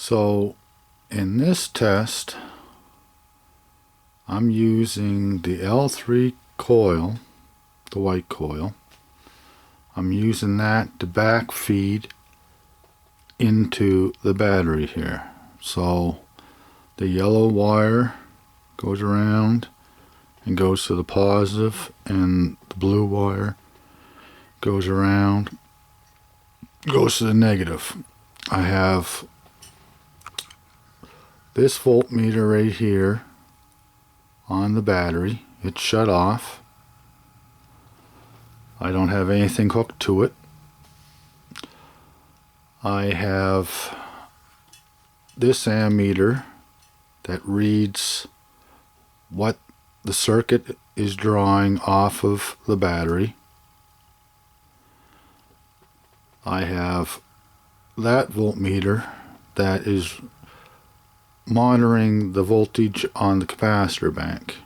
So in this test, I'm using the L3 coil, the white coil. I'm using that to back feed into the battery here. So the yellow wire goes around and goes to the positive, and the blue wire goes around, goes to the negative. I have this voltmeter right here on the battery. It's shut off. I don't have anything hooked to it. I have this ammeter that reads what the circuit is drawing off of the battery. I have that voltmeter that is monitoring the voltage on the capacitor bank.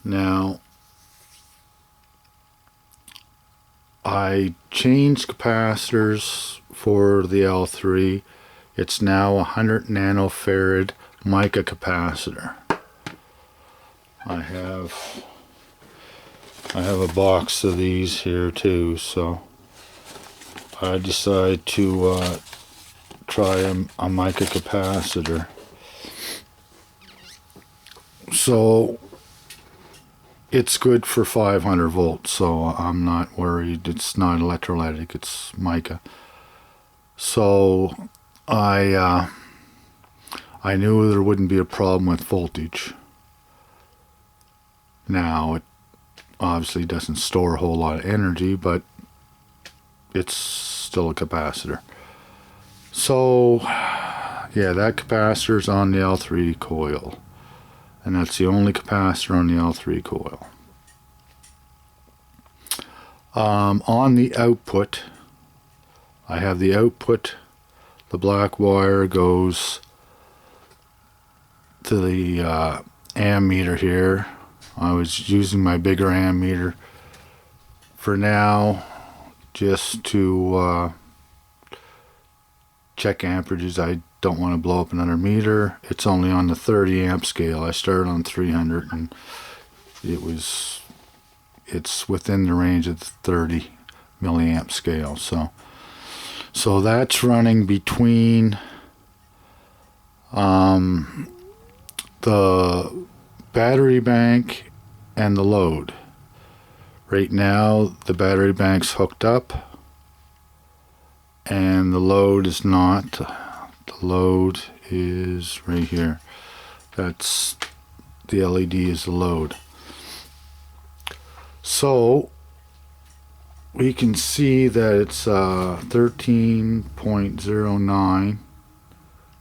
Now, I changed capacitors for the L3. It's now a 100 nanofarad mica capacitor. I have a box of these here too, so I decided to try a mica capacitor. So it's good for 500 volts, so I'm not worried. It's not electrolytic, it's mica. So I knew there wouldn't be a problem with voltage. Now, it obviously doesn't store a whole lot of energy, but it's still a capacitor. So, yeah, that capacitor's on the L3 coil. And that's the only capacitor on the L3 coil. On the output, I have the output. The black wire goes to the ammeter here. I was using my bigger ammeter for now, just to check amperages. I don't want to blow up another meter. It's only on the 30 amp scale. I started on 300 and it's within the range of the 30 milliamp scale. So that's running between the battery bank and the load. Right now the battery bank's hooked up and the load is not. The load is right here. That's the LED is the load. So we can see that it's 13.09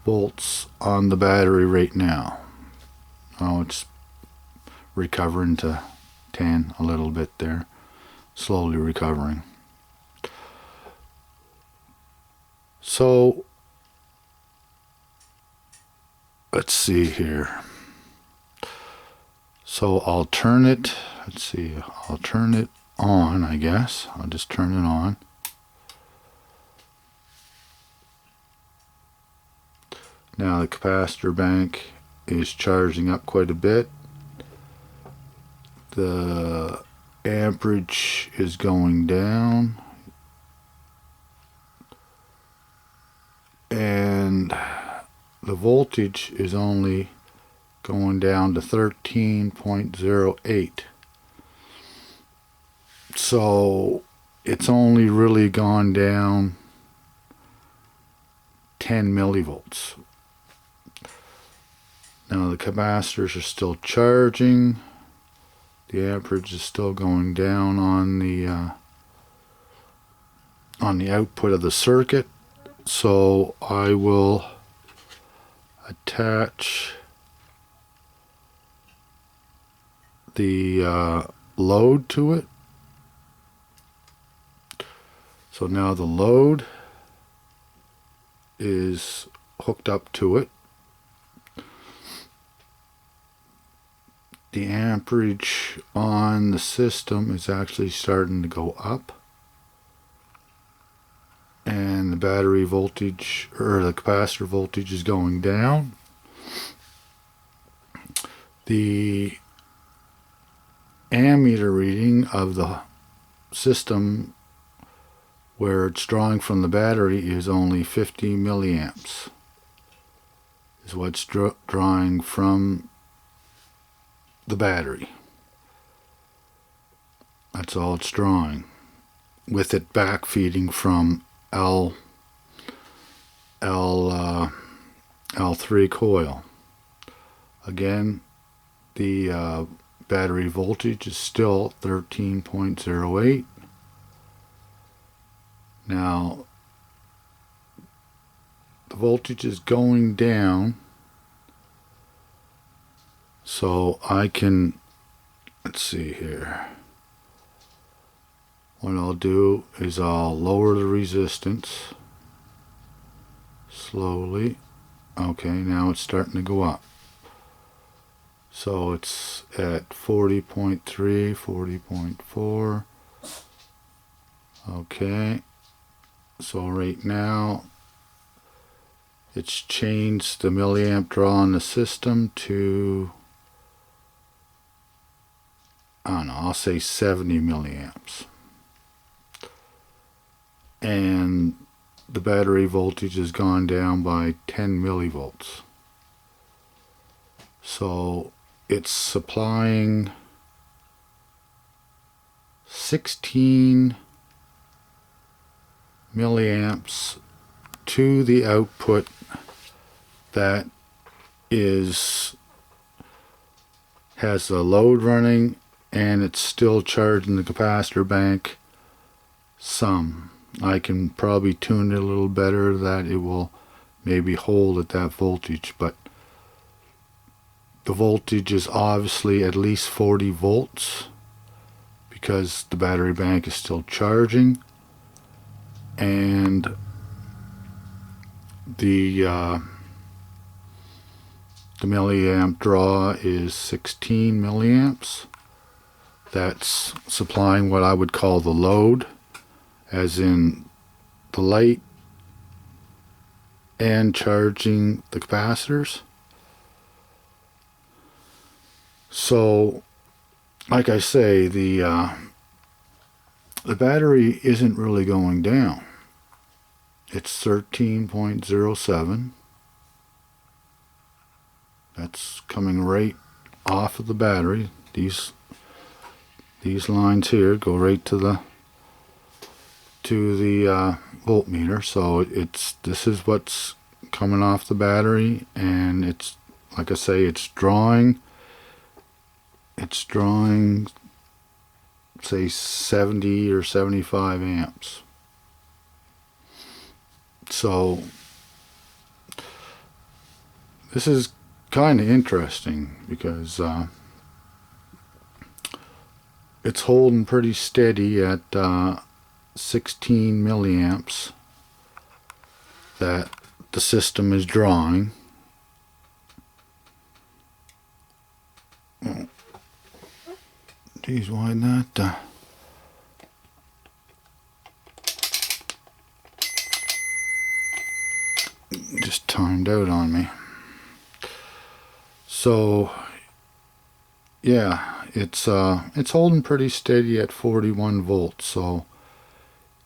volts on the battery right now. Oh, it's recovering to 10 a little bit there, slowly recovering. So let's see here. So I'll turn it, I'll turn it on, I guess. I'll just turn it on. Now the capacitor bank is charging up quite a bit. The amperage is going down. And the voltage is only going down to 13.08. So it's only really gone down 10 millivolts. Now the capacitors are still charging. The amperage is still going down on the output of the circuit. So I will attach the load to it. So now the load is hooked up to it. The amperage on the system is actually starting to go up, and the battery voltage or the capacitor voltage is going down. The ammeter reading of the system where it's drawing from the battery is only 50 milliamps is what's drawing from the battery. That's all it's drawing, with it back feeding from L3 coil. Again, the battery voltage is still 13.08. Now, the voltage is going down, so I can, let's see here. What I'll do is I'll lower the resistance slowly. Okay, now it's starting to go up. So it's at 40.3, 40.4. Okay, so right now it's changed the milliamp draw on the system to, I don't know, I'll say 70 milliamps. And the battery voltage has gone down by 10 millivolts. So it's supplying 16 milliamps to the output that has a load running, and it's still charging the capacitor bank some. I can probably tune it a little better that it will maybe hold at that voltage, but the voltage is obviously at least 40 volts because the battery bank is still charging, and the milliamp draw is 16 milliamps. That's supplying what I would call the load, as in the light and charging the capacitors. So, like I say, the battery isn't really going down. It's 13.07. That's coming right off of the battery. These lines here go right to the voltmeter. So this is what's coming off the battery, and it's, like I say, it's drawing say 70 or 75 amps. So this is kind of interesting because it's holding pretty steady at 16 milliamps that the system is drawing. Oh, geez, why not? Just timed out on me. So yeah, it's holding pretty steady at 41 volts. So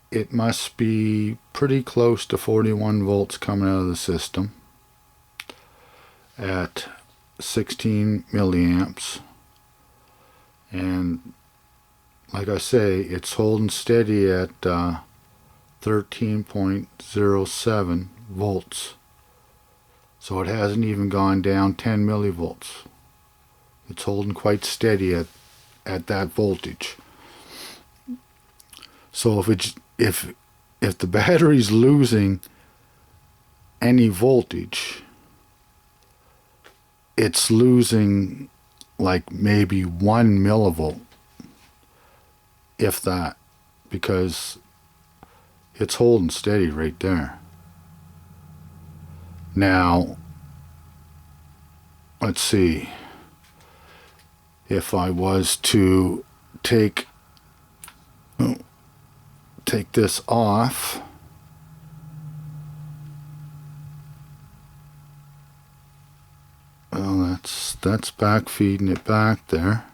it must be pretty close to 41 volts coming out of the system at 16 milliamps. And like I say, it's holding steady at 13.07 volts. So it hasn't even gone down 10 millivolts. It's holding quite steady at that voltage. So if the battery's losing any voltage, it's losing like maybe 1 millivolt, if that, because it's holding steady right there. Now, let's see, if I was to take this off that's back feeding it back there.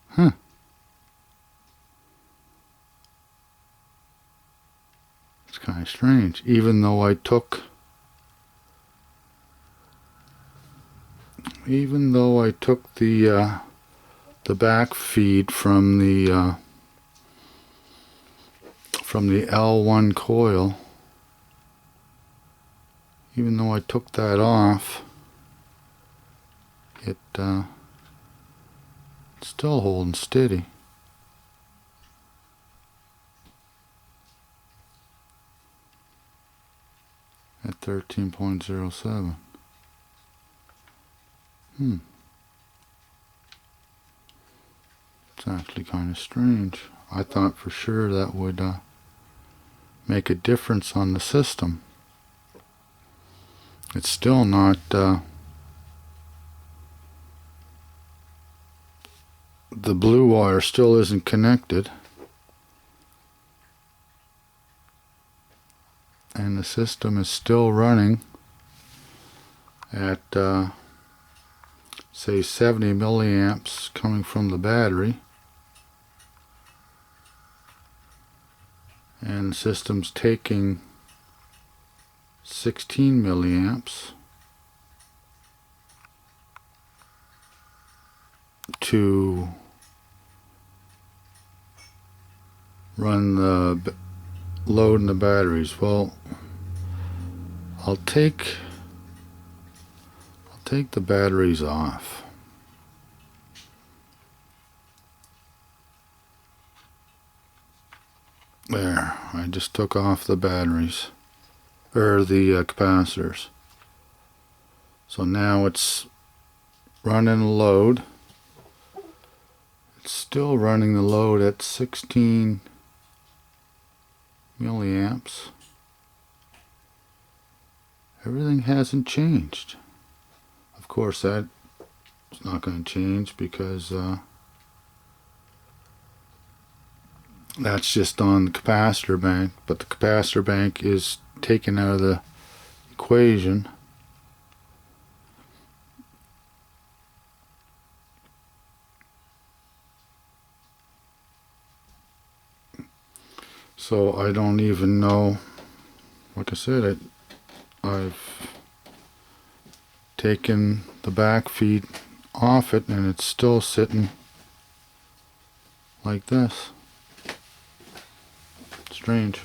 Huh. It's kind of strange. Even though I took the back feed from the L1 coil, even though I took that off, it's still holding steady. At 13.07. It's actually kind of strange. I thought for sure that would make a difference on the system. It's still not the blue wire still isn't connected, and the system is still running at say 70 milliamps coming from the battery, and the system's taking 16 milliamps to run the load in the batteries. Well, I'll take the batteries off. There, I just took off the batteries, or the capacitors. So now it's running a load. It's still running the load at 16 milliamps. Everything hasn't changed. Of course, that is not going to change because that's just on the capacitor bank, but the capacitor bank is taken out of the equation. So I don't even know, like I said, I've taken the back feed off it and it's still sitting like this. Strange.